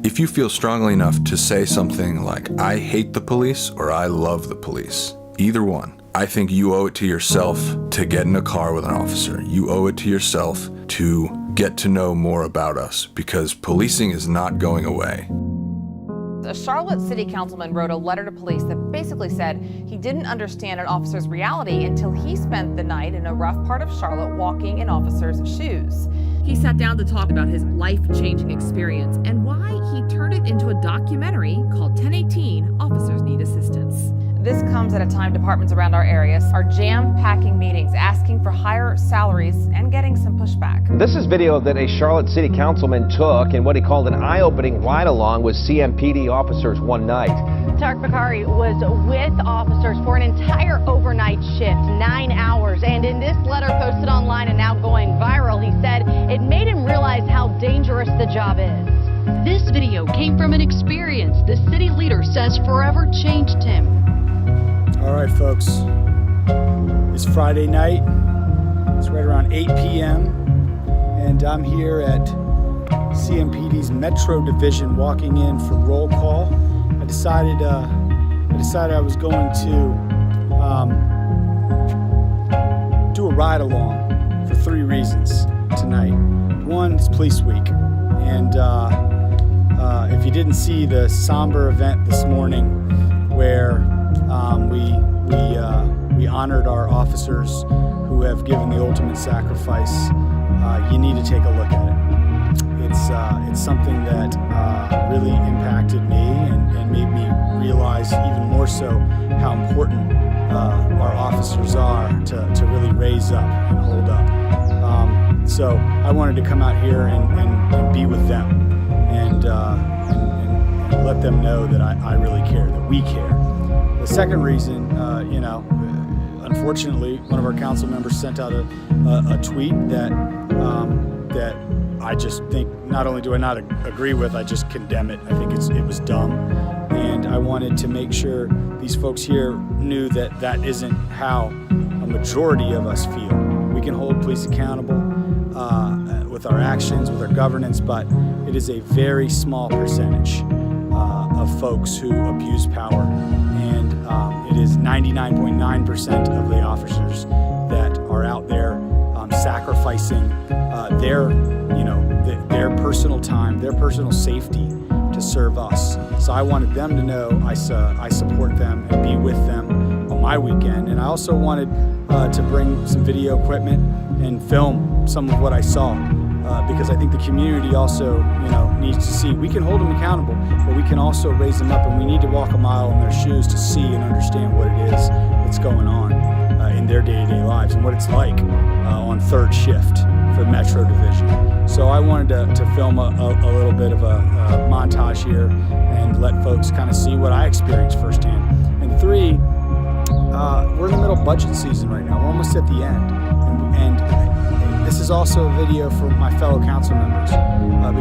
If you feel strongly enough to say something like, I hate the police or I love the police, either one, I think you owe it to yourself to get in a car with an officer. You owe it to yourself to get to know more about us, because policing is not going away. A Charlotte city councilman wrote a letter to police that basically said he didn't understand an officer's reality until he spent the night in a rough part of Charlotte walking in officers' shoes. He sat down to talk about his life-changing experience and why he turned it into a documentary called 1018 Officers Need Assistance. This comes at a time departments around our areas are jam-packing meetings, asking for higher salaries and getting some pushback. This is video that a Charlotte city councilman took in what he called an eye-opening ride-along with CMPD officers one night. Tariq bokhari was with officers for an entire overnight shift, 9 hours. And in this letter posted online and now going viral, he said it made him realize how dangerous the job is. This video came from an experience the city leader says forever changed him. All right, folks, it's Friday night. It's right around 8 p.m. and I'm here at CMPD's Metro Division walking in for roll call. I decided I was going to do a ride along for 3 reasons tonight. One, it's Police Week, and if you didn't see the somber event this morning where we honored our officers who have given the ultimate sacrifice, you need to take a look at it. It's something that really impacted me and made me realize even more so how important our officers are to really raise up and hold up. So I wanted to come out here and be with them and let them know that I really care, that we care. The second reason, unfortunately, one of our council members sent out a tweet that I just think, not only do I not agree with, I just condemn it. I think it was dumb, and I wanted to make sure these folks here knew that that isn't how a majority of us feel. We can hold police accountable with our actions, with our governance, but it is a very small percentage of folks who abuse power, and it is 99.9% of the officers that are out there sacrificing their personal time, their personal safety to serve us. So I wanted them to know I support them and be with them on my weekend, and I also wanted to bring some video equipment and film some of what I saw. Because I think the community also, needs to see we can hold them accountable, but we can also raise them up, and we need to walk a mile in their shoes to see and understand what it is that's going on in their day-to-day lives and what it's like on third shift for Metro Division. So I wanted to film a little bit of a montage here and let folks kind of see what I experienced firsthand. And 3, we're in the middle of budget season right now. We're almost at the end, and this is also a video for my fellow council members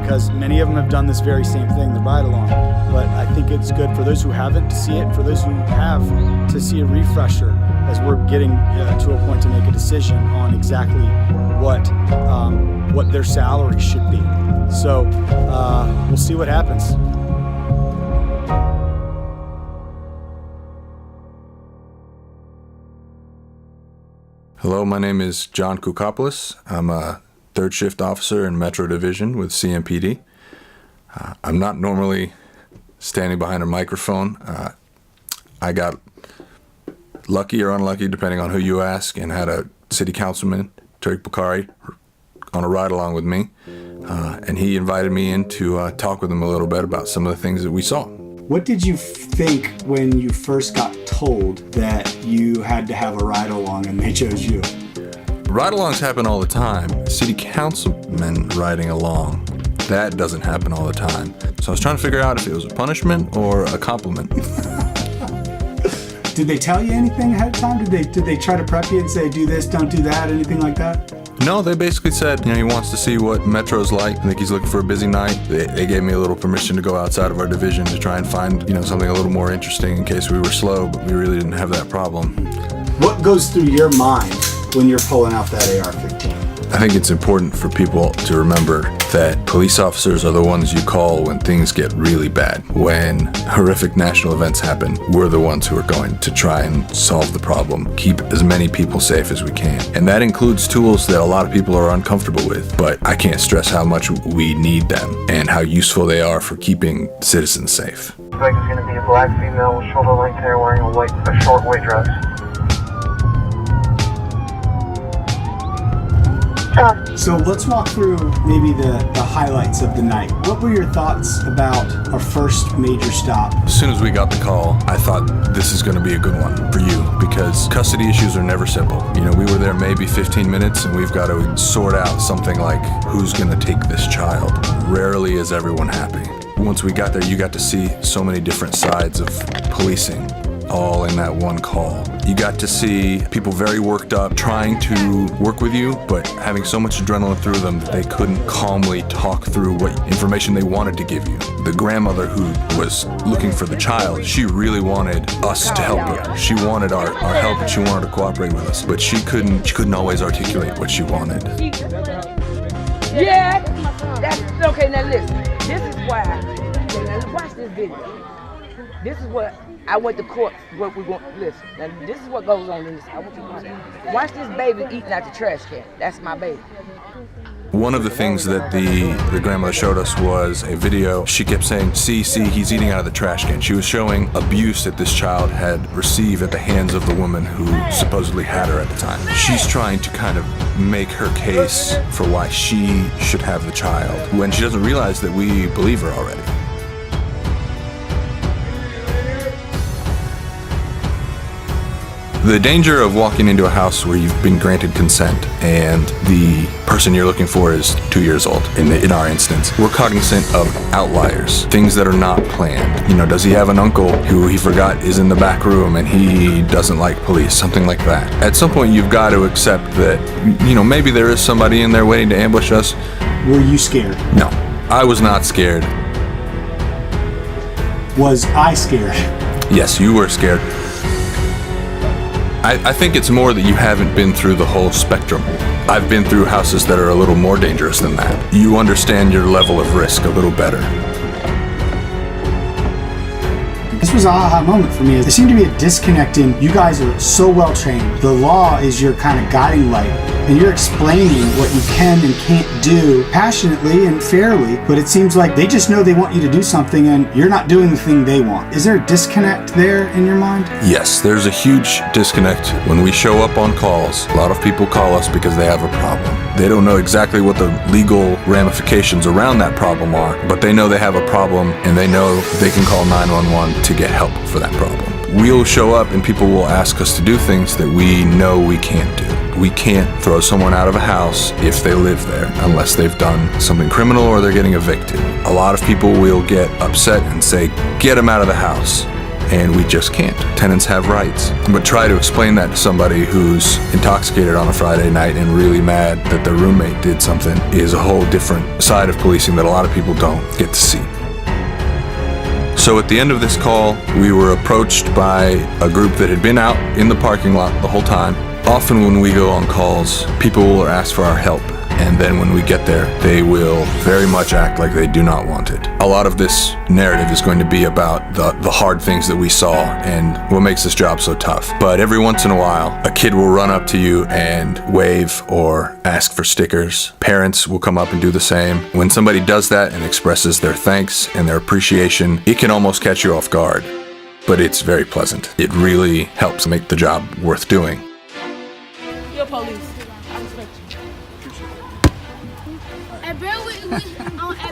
because many of them have done this very same thing, the ride along. But I think it's good for those who haven't to see it, and for those who have to see a refresher as we're getting to a point to make a decision on exactly what their salary should be. So we'll see what happens. Hello, my name is John Koukopoulos. I'm a third shift officer in Metro Division with CMPD. I'm not normally standing behind a microphone. I got lucky or unlucky, depending on who you ask, and had a city councilman, Tariq bokhari, on a ride along with me. And he invited me in to talk with him a little bit about some of the things that we saw. What did you think when you first got told that you had to have a ride-along and they chose you? Ride-alongs happen all the time. City councilmen riding along, that doesn't happen all the time. So I was trying to figure out if it was a punishment or a compliment. Did they tell you anything ahead of time? Did they try to prep you and say, do this, don't do that, anything like that? No, they basically said, he wants to see what Metro's like. I think he's looking for a busy night. They gave me a little permission to go outside of our division to try and find, something a little more interesting in case we were slow, but we really didn't have that problem. What goes through your mind when you're pulling out that AR-15? I think it's important for people to remember that police officers are the ones you call when things get really bad. When horrific national events happen, we're the ones who are going to try and solve the problem, keep as many people safe as we can. And that includes tools that a lot of people are uncomfortable with, but I can't stress how much we need them and how useful they are for keeping citizens safe. Suspect is going to be a black female with shoulder-length hair wearing a short white dress. So let's walk through maybe the highlights of the night. What were your thoughts about our first major stop? As soon as we got the call, I thought this is going to be a good one for you because custody issues are never simple. You know, we were there maybe 15 minutes and we've got to sort out something like who's going to take this child. Rarely is everyone happy. Once we got there, you got to see so many different sides of policing, all in that one call. You got to see people very worked up, trying to work with you, but having so much adrenaline through them that they couldn't calmly talk through what information they wanted to give you. The grandmother who was looking for the child, she really wanted us to help her. She wanted our help and she wanted to cooperate with us, but she couldn't always articulate what she wanted. Yeah, that's okay. Now listen, this is why. Now watch this video. This is what I went to court. What we want. Listen. Now this is what goes on in this. I want you to watch this baby eating out the trash can. That's my baby. One of the things that the grandmother showed us was a video. She kept saying, see, he's eating out of the trash can. She was showing abuse that this child had received at the hands of the woman who supposedly had her at the time. She's trying to kind of make her case for why she should have the child when she doesn't realize that we believe her already. The danger of walking into a house where you've been granted consent and the person you're looking for is 2 years old, in our instance, we're cognizant of outliers, things that are not planned. You know, does he have an uncle who he forgot is in the back room and he doesn't like police, something like that. At some point you've got to accept that, you know, maybe there is somebody in there waiting to ambush us. Were you scared? No, I was not scared. Was I scared? Yes, you were scared. I think it's more that you haven't been through the whole spectrum. I've been through houses that are a little more dangerous than that. You understand your level of risk a little better. This was an aha moment for me. There seemed to be a disconnect in you guys are so well trained. The law is your kind of guiding light, and you're explaining what you can and can't do passionately and fairly, but it seems like they just know they want you to do something and you're not doing the thing they want. Is there a disconnect there in your mind? Yes, there's a huge disconnect. When we show up on calls, a lot of people call us because they have a problem. They don't know exactly what the legal ramifications around that problem are, but they know they have a problem and they know they can call 911 to get help for that problem. We'll show up and people will ask us to do things that we know we can't do. We can't throw someone out of a house if they live there unless they've done something criminal or they're getting evicted. A lot of people will get upset and say, get them out of the house. And we just can't. Tenants have rights. But try to explain that to somebody who's intoxicated on a Friday night and really mad that their roommate did something is a whole different side of policing that a lot of people don't get to see. So at the end of this call, we were approached by a group that had been out in the parking lot the whole time. Often when we go on calls, people will ask for our help. And then when we get there, they will very much act like they do not want it. A lot of this narrative is going to be about the hard things that we saw and what makes this job so tough. But every once in a while, a kid will run up to you and wave or ask for stickers. Parents will come up and do the same. When somebody does that and expresses their thanks and their appreciation, it can almost catch you off guard. But it's very pleasant. It really helps make the job worth doing. You're police. I respect you. At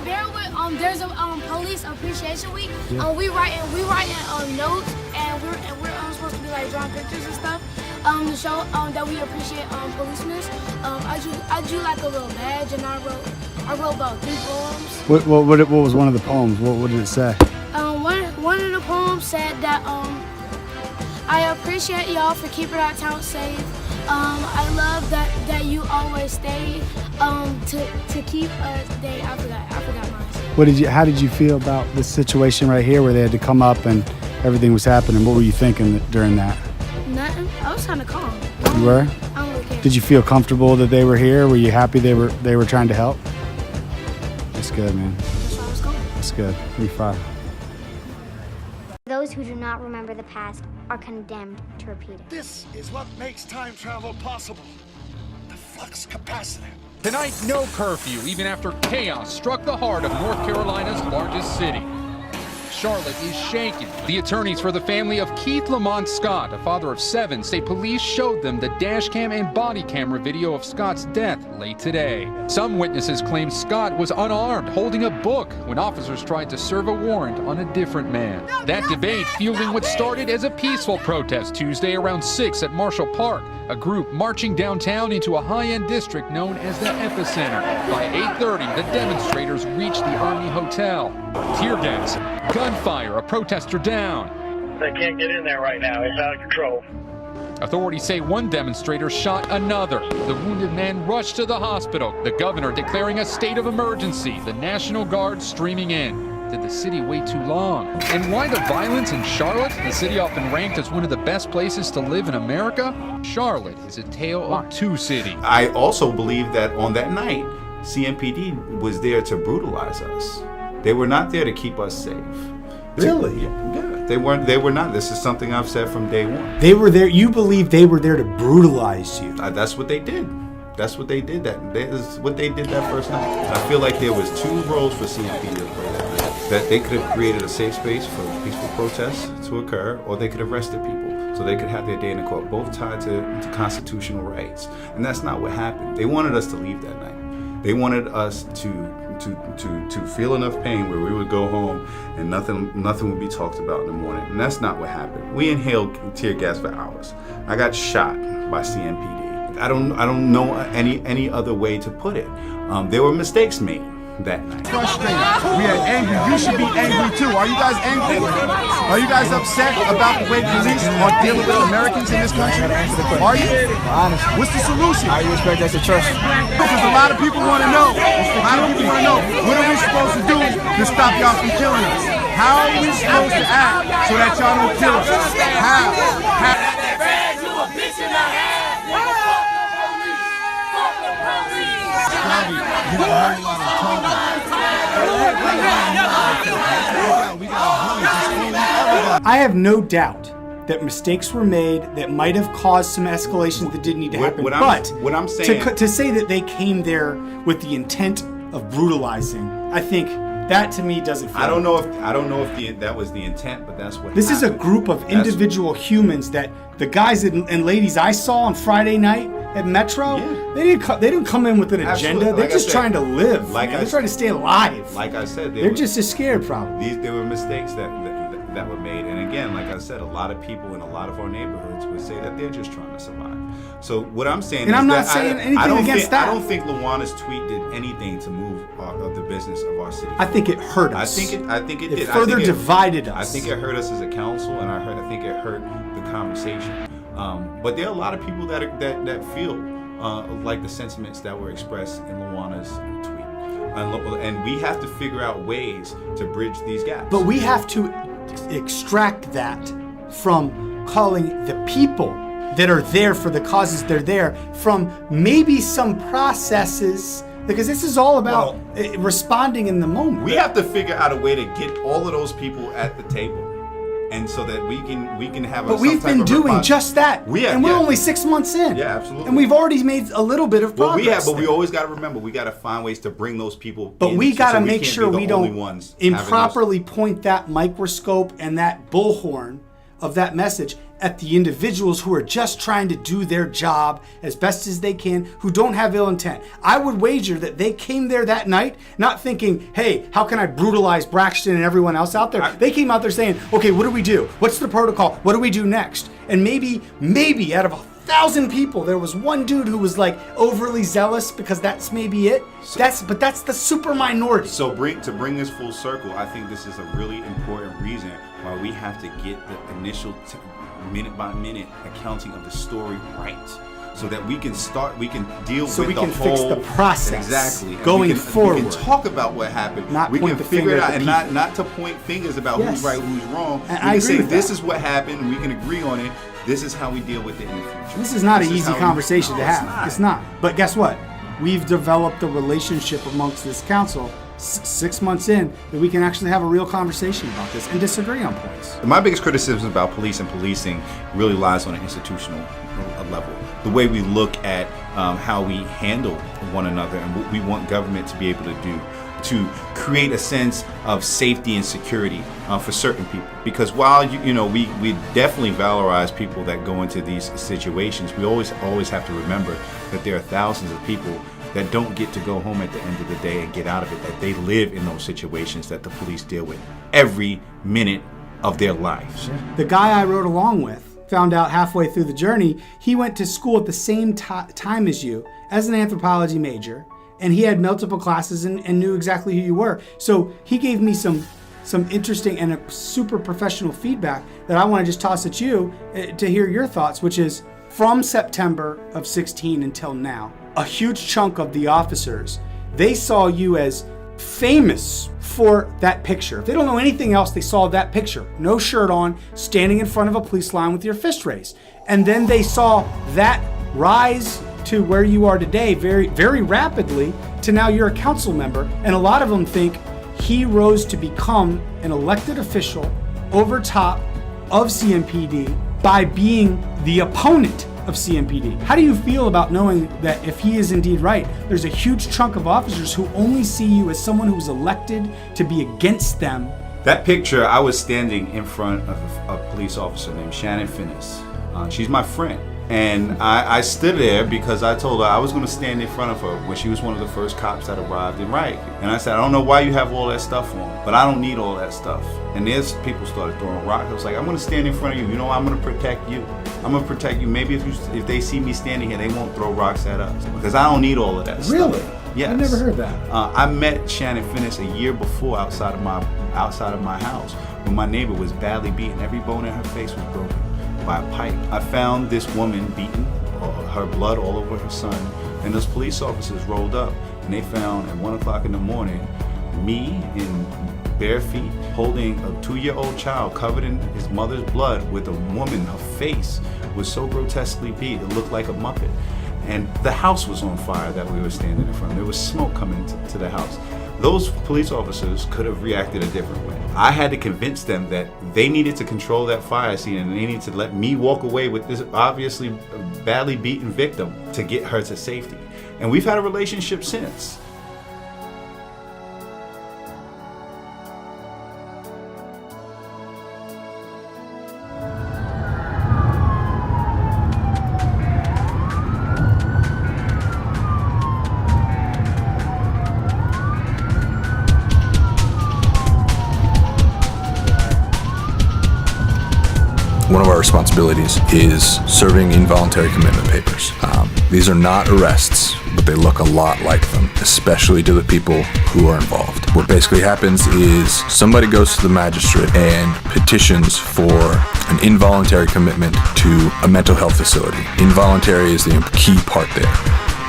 Bearwood, there's a police appreciation week. Yeah. We writing notes, and we're supposed to be like drawing pictures and stuff to show that we appreciate policemen. I drew like a little badge, and I wrote about 3 poems. What was one of the poems? What did it say? One of the poems said that I appreciate y'all for keeping our town safe. I love that you always stay to keep us. I forgot mine. How did you feel about this situation right here where they had to come up and everything was happening? What were you thinking during that? Nothing. I was kind of calm. You were? I don't really care. Did you feel comfortable that they were here? Were you happy they were trying to help? That's good, man. That's good. Be fine. Those who do not remember the past are condemned to repeat it. This is what makes time travel possible. The flux capacitor. Tonight, no curfew, even after chaos struck the heart of North Carolina's largest city. Charlotte is shaken. The attorneys for the family of Keith Lamont Scott, a father of 7, say police showed them the dash cam and body camera video of Scott's death late today. Some witnesses claim Scott was unarmed, holding a book, when officers tried to serve a warrant on a different man. That debate fueling what started as a peaceful protest Tuesday around 6 at Marshall Park, a group marching downtown into a high-end district known as the Epicenter. By 8:30, the demonstrators reached the Army Hotel. Tear gas, gunfire, a protester down. They can't get in there right now. It's out of control. Authorities say one demonstrator shot another. The wounded man rushed to the hospital, the governor declaring a state of emergency, the National Guard streaming in. Did the city wait too long? And why the violence in Charlotte? The city often ranked as one of the best places to live in America. Charlotte is a tale of two cities. I also believe that on that night, CMPD was there to brutalize us. They were not there to keep us safe. Really? Yeah, they weren't. They were not. This is something I've said from day one. They were there. You believe they were there to brutalize you? That's what they did. That's what they did. That is what they did that first night. I feel like there was two roles for CMPD to play that night. That they could have created a safe space for peaceful protests to occur, or they could have arrested people so they could have their day in court, both tied to constitutional rights. And that's not what happened. They wanted us to leave that night. They wanted us to feel enough pain where we would go home and nothing would be talked about in the morning. And that's not what happened. We inhaled tear gas for hours. I got shot by CMPD. I don't know any other way to put it. There were mistakes made that night. Frustrated. We are angry. You should be angry too. Are you guys angry? Are you guys upset about the way police are dealing with Americans in this country? Are you? Honestly. What's the solution? How you expect us to trust you? Because a lot of people want to know. What are we supposed to do to stop y'all from killing us? How are we supposed to act so that y'all don't kill us? How? I have no doubt that mistakes were made that might have caused some escalations that didn't need to happen. What I'm saying, to say that they came there with the intent of brutalizing, I think that to me doesn't feel I don't know if that was the intent, but that's what this happened. is a group of individual humans that the guys and ladies I saw on Friday night at Metro, they didn't come in with an agenda. Absolutely. They're just trying to live. They're trying to stay alive. Like I said, they're just as scared probably. There were mistakes that were made, and again, like I said, a lot of people in a lot of our neighborhoods would say that they're just trying to survive. So what I'm saying and is I'm not that saying anything against that. I don't think Lawana's tweet did anything to move the business of our city. I think it hurt us. I think it did. It further divided us. I think it hurt us as a council, and I think it hurt the conversation. But there are a lot of people that feel like the sentiments that were expressed in Lawana's tweet, and we have to figure out ways to bridge these gaps. But we have to extract that from calling the people that are there for the causes they're there from maybe some processes, because this is all about responding in the moment. We have to figure out a way to get all of those people at the table, and so that we can have. But we've been doing just that, and we're only 6 months in. Yeah, absolutely. And we've already made a little bit of progress. But we always got to remember, we got to find ways to bring those people. But we got to make sure we don't ones improperly point that microscope and that bullhorn of that message at the individuals who are just trying to do their job as best as they can, who don't have ill intent. I would wager that they came there that night not thinking, hey, how can I brutalize Braxton and everyone else out there? They came out there saying, okay, what do we do? What's the protocol? What do we do next? And maybe out of 1,000 people, there was one dude who was like overly zealous because that's maybe it. But that's the super minority. So to bring this full circle, I think this is a really important reason why we have to get the initial minute by minute accounting of the story right, so that we can deal with the whole. So we can fix the process. Exactly. Going forward. We can talk about what happened. Not we point can the figure finger it out, at and the not to point fingers about who's right, who's wrong. And we I can agree say with this that. is what happened. We can agree on it. This is how we deal with it in the future. This is not an easy conversation to have. It's not. But guess what? We've developed a relationship amongst this council 6 months in that we can actually have a real conversation about this and disagree on points. My biggest criticism about police and policing really lies on an institutional level. The way we look at how we handle one another and what we want government to be able to do to create a sense of safety and security for certain people. Because while we definitely valorize people that go into these situations, we always have to remember that there are thousands of people that don't get to go home at the end of the day and get out of it, that they live in those situations that the police deal with every minute of their lives. The guy I rode along with found out halfway through the journey, he went to school at the same time as you as an anthropology major, and he had multiple classes and knew exactly who you were. So he gave me some interesting and a super professional feedback that I want to just toss at you to hear your thoughts, which is from September of 16 until now, a huge chunk of the officers, they saw you as famous for that picture. If they don't know anything else, they saw that picture, no shirt on, standing in front of a police line with your fist raised. And then they saw that rise to where you are today very, very rapidly to now you're a council member. And a lot of them think he rose to become an elected official over top of CMPD by being the opponent of CMPD. How do you feel about knowing that if he is indeed right, there's a huge chunk of officers who only see you as someone who was elected to be against them? That picture, I was standing in front of a police officer named Shannon Finnis. She's my friend. And I stood there because I told her I was going to stand in front of her when she was one of the first cops that arrived in Rikers. And I said, I don't know why you have all that stuff on, but I don't need all that stuff. And there's people started throwing rocks. I was like, I'm going to stand in front of you. You know, I'm going to protect you. I'm going to protect you. Maybe if they see me standing here, they won't throw rocks at us because I don't need all of that stuff. Really? Yes. I never heard that. I met Shannon Finnis a year before outside of my house when my neighbor was badly beaten. Every bone in her face was broken by a pipe. I found this woman beaten, her blood all over her son, and those police officers rolled up and they found at 1 o'clock in the morning me in bare feet holding a 2-year-old child covered in his mother's blood with a woman, her face was so grotesquely beat it looked like a Muppet. And the house was on fire that we were standing in front of. There was smoke coming to the house. Those police officers could have reacted a different way. I had to convince them that they needed to control that fire scene and they needed to let me walk away with this obviously badly beaten victim to get her to safety. And we've had a relationship since. One of our responsibilities is serving involuntary commitment papers. These are not arrests, but they look a lot like them, especially to the people who are involved. What basically happens is somebody goes to the magistrate and petitions for an involuntary commitment to a mental health facility. Involuntary is the key part there,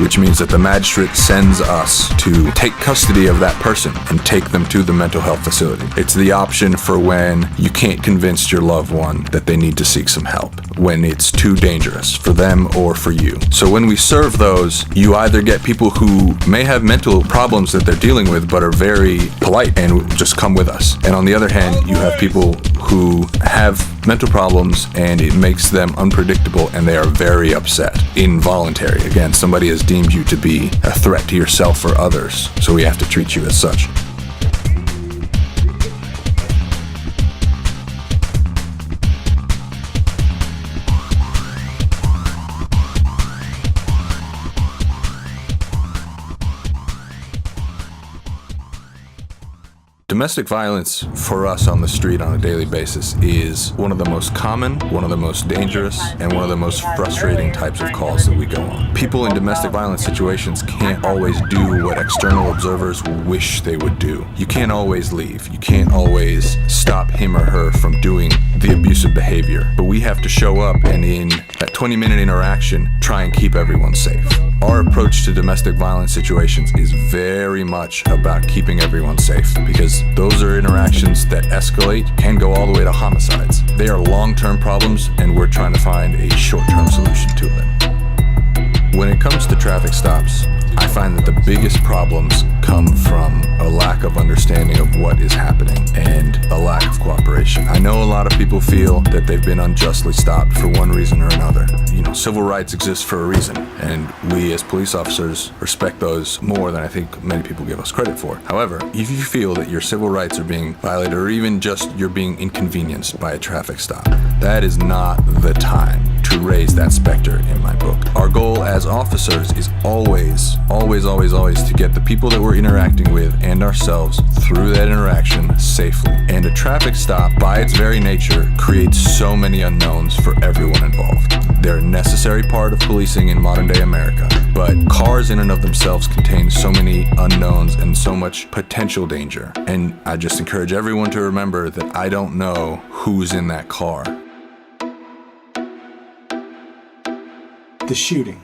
which means that the magistrate sends us to take custody of that person and take them to the mental health facility. It's the option for when you can't convince your loved one that they need to seek some help, when it's too dangerous for them or for you. So when we serve those, you either get people who may have mental problems that they're dealing with but are very polite and just come with us. And on the other hand, you have people who have mental problems and it makes them unpredictable and they are very upset. Involuntary. Again, somebody has deemed you to be a threat to yourself or others, so we have to treat you as such. Domestic violence for us on the street on a daily basis is one of the most common, one of the most dangerous, and one of the most frustrating types of calls that we go on. People in domestic violence situations can't always do what external observers wish they would do. You can't always leave. You can't always stop him or her from doing the abusive behavior. But we have to show up and in that 20-minute interaction, try and keep everyone safe. Our approach to domestic violence situations is very much about keeping everyone safe, because those are interactions that escalate, can go all the way to homicides. They are long-term problems, and we're trying to find a short-term solution to them. When it comes to traffic stops, I find that the biggest problems come from a lack of understanding of what is happening and a lack of cooperation. I know a lot of people feel that they've been unjustly stopped for one reason or another. You know, civil rights exist for a reason, and we as police officers respect those more than I think many people give us credit for. However, if you feel that your civil rights are being violated, or even just you're being inconvenienced by a traffic stop, that is not the time to raise that specter in my book. Our goal as officers is always to get the people that we're interacting with and ourselves through that interaction safely. And a traffic stop, by its very nature, creates so many unknowns for everyone involved. They're a necessary part of policing in modern day America, but cars in and of themselves contain so many unknowns and so much potential danger. And I just encourage everyone to remember that I don't know who's in that car. The shooting.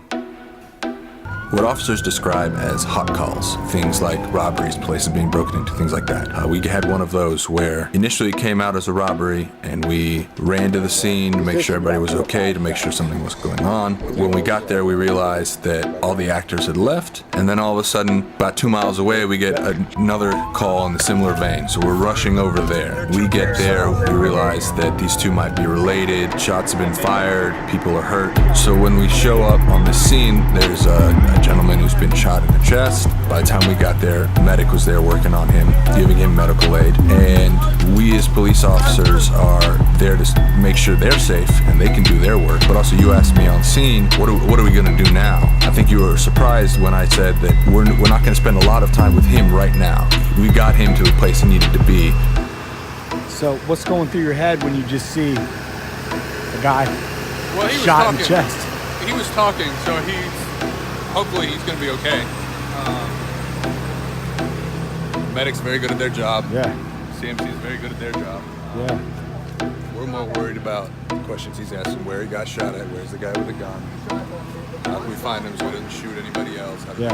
What officers describe as hot calls, things like robberies, places being broken into, things like that. We had one of those where initially it came out as a robbery, and we ran to the scene to make sure everybody was okay, to make sure something was going on. When we got there, we realized that all the actors had left, and then all of a sudden, about 2 miles away, we get another call in the similar vein. So we're rushing over there. We get there, we realize that these two might be related, shots have been fired, people are hurt. So when we show up on the scene, there's a gentleman who's been shot in the chest. By the time we got there, a medic was there working on him, giving him medical aid. And we as police officers are there to make sure they're safe and they can do their work. But also, you asked me on scene, what are we going to do now? I think you were surprised when I said that we're not going to spend a lot of time with him right now. We got him to the place he needed to be. So what's going through your head when you just see a guy shot in the chest? He was talking, so hopefully he's going to be okay. Medics are very good at their job. Yeah. CMC is very good at their job. Yeah. We're more worried about questions he's asking, where he got shot at, where's the guy with the gun, how can we find him so he doesn't shoot anybody else, how can we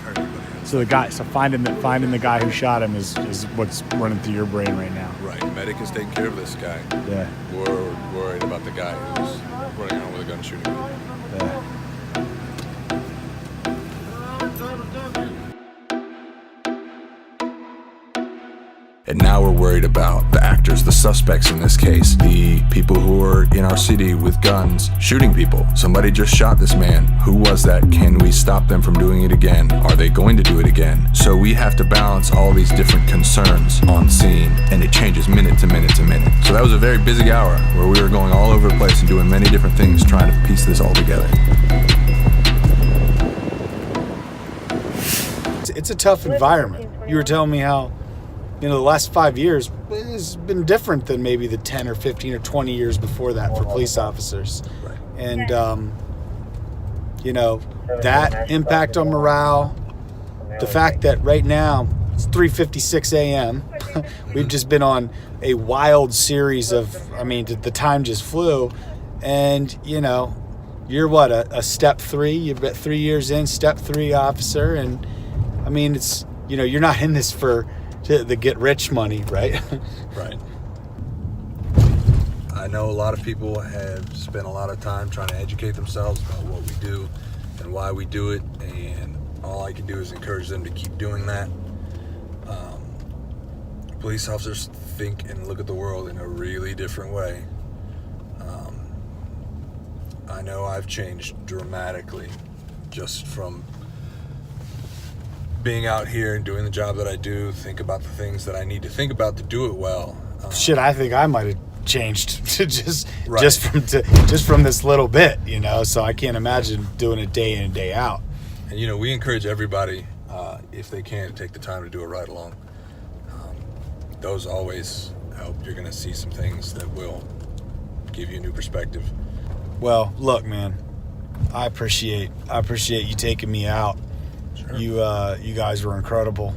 hurt anybody else. So finding the guy who shot him is what's running through your brain right now. Right. Medic is taking care of this guy. Yeah. We're worried about the guy who's running around with a gun shooting people. Yeah. And now we're worried about the actors, the suspects in this case, the people who are in our city with guns shooting people. Somebody just shot this man. Who was that? Can we stop them from doing it again? Are they going to do it again? So we have to balance all these different concerns on scene, and it changes minute to minute to minute. So that was a very busy hour where we were going all over the place and doing many different things, trying to piece this all together. It's a tough environment. You were telling me how, the last 5 years has been different than maybe the 10 or 15 or 20 years before that for police officers. Right. And, that impact on morale, the fact that right now it's 3:56 a.m. We've just been on a wild series of, the time just flew. And, you're what, a step 3? You've got 3 years in, step 3 officer. And, it's, you're not in this for the get rich money, right? Right. I know a lot of people have spent a lot of time trying to educate themselves about what we do and why we do it, and all I can do is encourage them to keep doing that. Police officers think and look at the world in a really different way. I know I've changed dramatically just from being out here and doing the job that I do, think about the things that I need to think about to do it well. Shit, I think I might have changed to just from this little bit, so I can't imagine doing it day in and day out. And we encourage everybody, if they can, to take the time to do a ride along. Those always help. You're going to see some things that will give you a new perspective. Well, look, man, I appreciate you taking me out. Sure. You guys were incredible.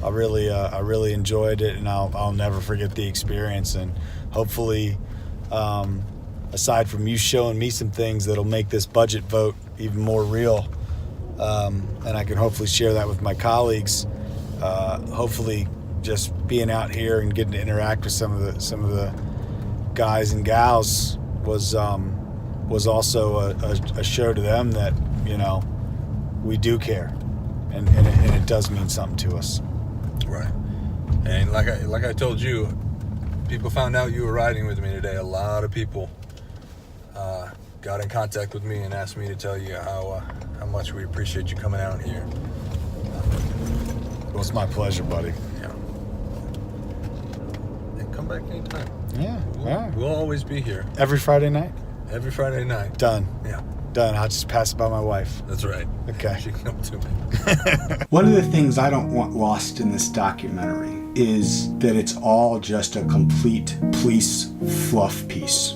I really enjoyed it, and I'll never forget the experience. And hopefully, aside from you showing me some things that'll make this budget vote even more real, and I can hopefully share that with my colleagues. Hopefully, just being out here and getting to interact with some of the guys and gals was also a show to them that, you know, we do care, and it does mean something to us. Right. And like I told you, people found out you were riding with me today. A lot of people got in contact with me and asked me to tell you how much we appreciate you coming out here. Well, it's my pleasure, buddy. Yeah. And come back anytime. Yeah. We'll always be here. Every Friday night? Every Friday night. Done. Yeah. Done. I'll just pass it by my wife. That's right. Okay. She can come to me. One of the things I don't want lost in this documentary is that it's all just a complete police fluff piece.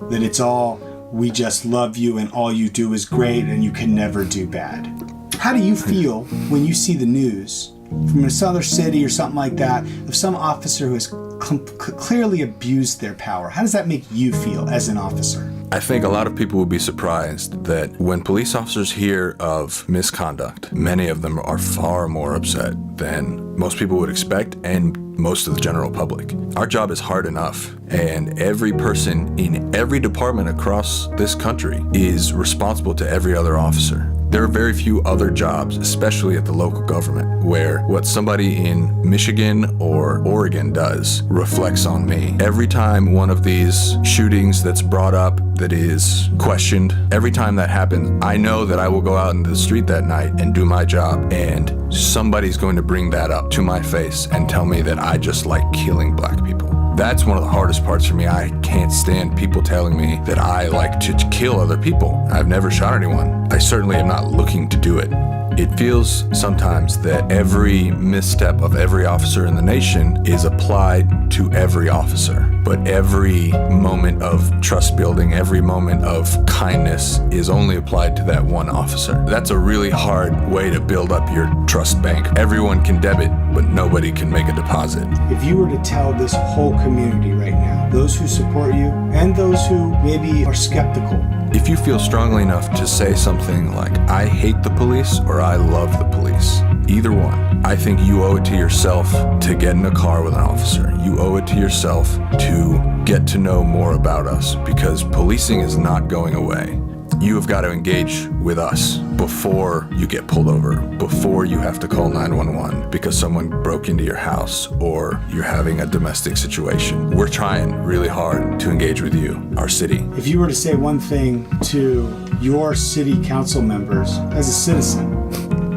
That it's all, we just love you and all you do is great and you can never do bad. How do you feel when you see the news from another city or something like that of some officer who has clearly abused their power? How does that make you feel as an officer? I think a lot of people will be surprised that when police officers hear of misconduct, many of them are far more upset than most people would expect and most of the general public. Our job is hard enough, and every person in every department across this country is responsible to every other officer. There are very few other jobs, especially at the local government, where what somebody in Michigan or Oregon does reflects on me. Every time one of these shootings that's brought up, that is questioned, every time that happens, I know that I will go out into the street that night and do my job, and somebody's going to bring that up to my face and tell me that I just like killing black people. That's one of the hardest parts for me. I can't stand people telling me that I like to kill other people. I've never shot anyone. I certainly am not looking to do it. It feels sometimes that every misstep of every officer in the nation is applied to every officer. But every moment of trust building, every moment of kindness is only applied to that one officer. That's a really hard way to build up your trust bank. Everyone can debit, but nobody can make a deposit. If you were to tell this whole community right now, those who support you and those who maybe are skeptical, if you feel strongly enough to say something like, I hate the police or I love the police, either one, I think you owe it to yourself to get in a car with an officer. You owe it to yourself to get to know more about us, because policing is not going away. You have got to engage with us before you get pulled over, before you have to call 911 because someone broke into your house or you're having a domestic situation. We're trying really hard to engage with you, our city. If you were to say one thing to your city council members as a citizen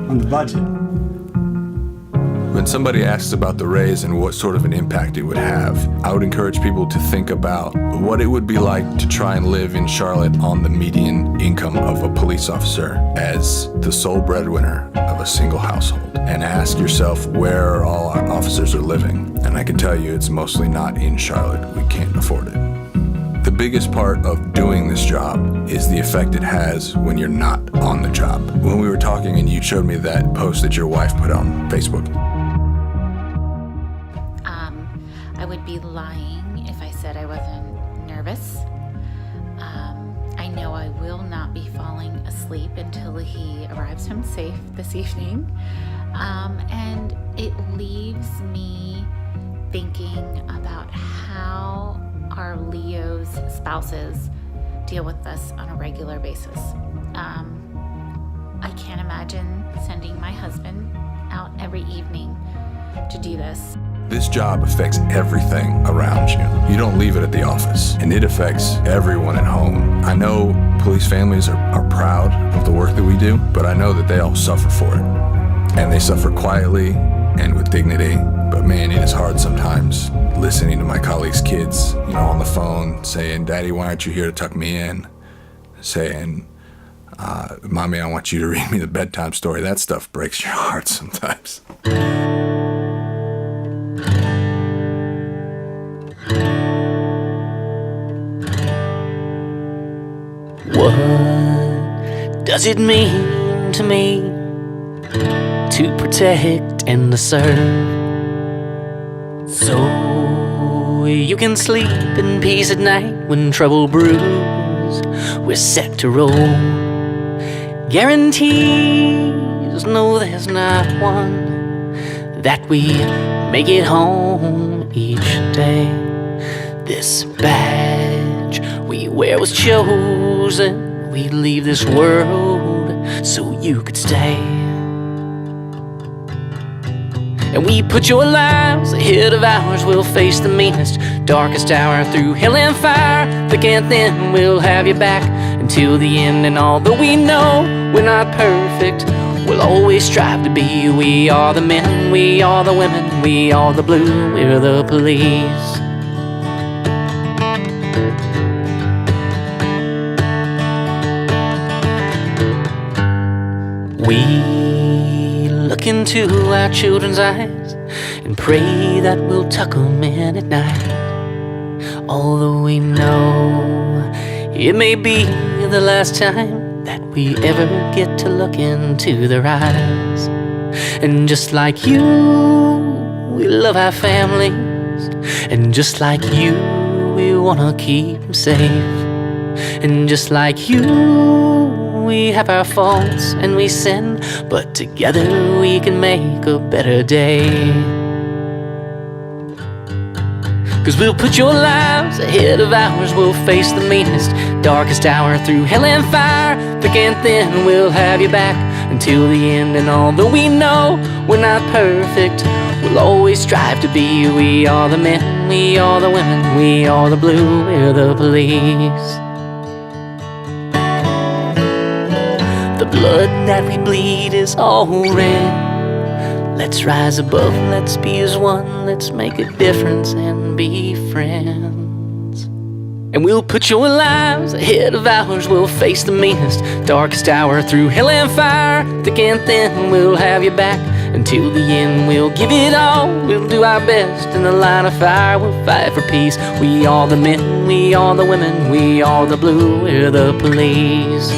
on the budget. When somebody asks about the raise and what sort of an impact it would have, I would encourage people to think about what it would be like to try and live in Charlotte on the median income of a police officer as the sole breadwinner of a single household. And ask yourself where all our officers are living. And I can tell you it's mostly not in Charlotte. We can't afford it. The biggest part of doing this job is the effect it has when you're not on the job. When we were talking and you showed me that post that your wife put on Facebook, I would be lying if I said I wasn't nervous. I know I will not be falling asleep until he arrives home safe this evening. And it leaves me thinking about how our Leo's spouses deal with us on a regular basis. I can't imagine sending my husband out every evening to do this. this job affects everything around you. You don't leave it at the office, and it affects everyone at home. I know police families are proud of the work that we do, but I know that they all suffer for it. And they suffer quietly and with dignity. But man, it is hard sometimes listening to my colleagues' kids, on the phone saying, "Daddy, why aren't you here to tuck me in?" Saying, "Mommy, I want you to read me the bedtime story." That stuff breaks your heart sometimes. What does it mean to me to protect and to serve? So you can sleep in peace at night when trouble brews. We're set to roll. guarantees, no, there's not one, that we make it home each day. This badge we wear was chosen. We'd leave this world so you could stay. And we put your lives ahead of ours. We'll face the meanest, darkest hour through hell and fire. Thick and thin, we'll have you back until the end. And although we know we're not perfect, we'll always strive to be. We are the men, we are the women, we are the blue, we're the police. We look into our children's eyes and pray that we'll tuck them in at night. Although we know it may be the last time that we ever get to look into their eyes. And just like you, we love our families. And just like you, we wanna keep them safe. And just like you, we have our faults and we sin, but together we can make a better day. 'Cause we'll put your lives ahead of ours. We'll face the meanest, darkest hour through hell and fire. Thick and thin, we'll have you back until the end. And although we know we're not perfect, we'll always strive to be. We are the men, we are the women, we are the blue, we're the police. The blood that we bleed is all red. Let's rise above, let's be as one. Let's make a difference and be friends. And we'll put your lives ahead of ours. We'll face the meanest, darkest hour through hell and fire. Thick and thin, we'll have you back until the end. We'll give it all, we'll do our best in the line of fire. We'll fight for peace. We are the men, we are the women, we are the blue, we're the police.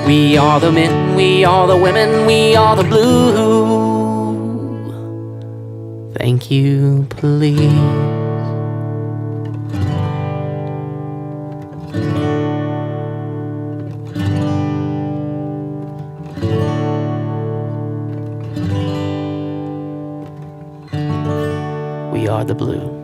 We are the men, we are the women, we are the blue. Thank you, police. We are the blue.